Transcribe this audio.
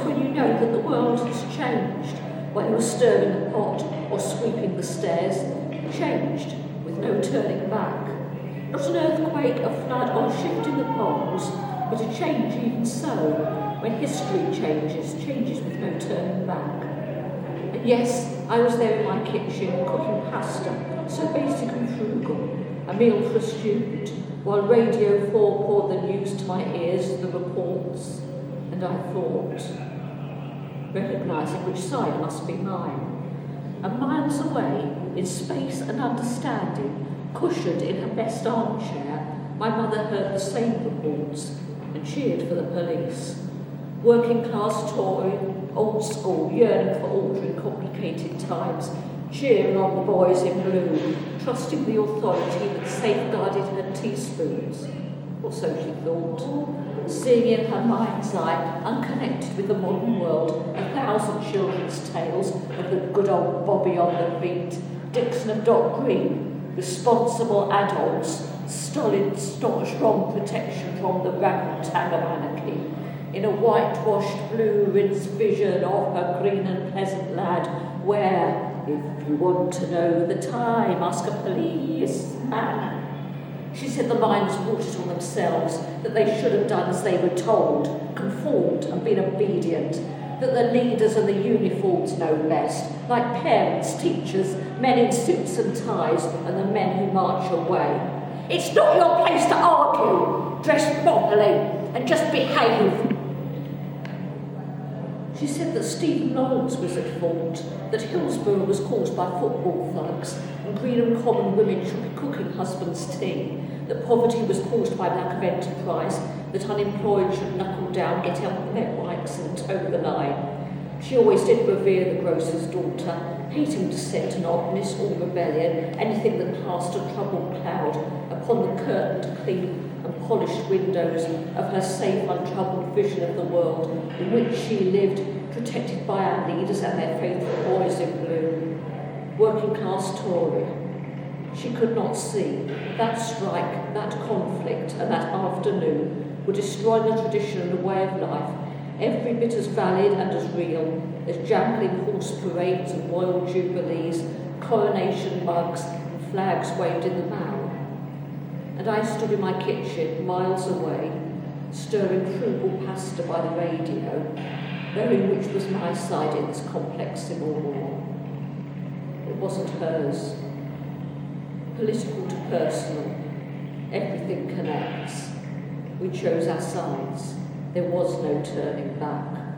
when you know that the world has changed, while you're stirring the pot or sweeping the stairs, changed with no turning back. Not an earthquake, a flood, or a shift in the poles, but a change even so. When history changes with no turning back. And yes, I was there in my kitchen cooking pasta, so basic and frugal, a meal for a student, while Radio 4 poured the news to my ears, the reports, and I thought, recognising which side must be mine. And miles away, in space and understanding, cushioned in her best armchair, my mother heard the same reports and cheered for the police. Working class Tory, old school, yearning for ordering complicated times, cheering on the boys in blue, trusting the authority that safeguarded her teaspoons. Or so she thought, seeing in her mind's eye, unconnected with the modern world, 1,000 children's tales of the good old Bobby on the beat, Dixon of Dock Green, responsible adults, stolid, strong protection from the rabble-tang of anarchy, in a whitewashed blue rinsed vision of her green and pleasant lad, where, if you want to know the time, ask a policeman. She said the miners brought it on themselves, that they should have done as they were told, conformed and been obedient, that the leaders and the uniforms know best, like parents, teachers, men in suits and ties, and the men who march away. It's not your place to argue. Dress properly and just behave. She said that Stephen Lawrence was at fault, that Hillsborough was caused by football thugs, and Greenham Common women should be cooking husbands' tea, that poverty was caused by lack of enterprise, that unemployed should knuckle down, get out on their bikes and toe the line. She always did revere the grocer's daughter, hating dissent and oddness or rebellion, anything that cast a troubled cloud upon the curtained, clean and polished windows of her safe, untroubled vision of the world in which she lived, protected by our leaders and their faithful boys in blue. Working class Tory. She could not see that strike, that conflict, and that afternoon were destroying a tradition and a way of life, every bit as valid and as real as jangling horse parades and royal jubilees, coronation mugs, and flags waved in the Mall. And I stood in my kitchen, miles away, stirring frugal pasta by the radio, knowing which was my side in this complex civil war. It wasn't hers. Political to personal, everything connects. We chose our sides. There was no turning back.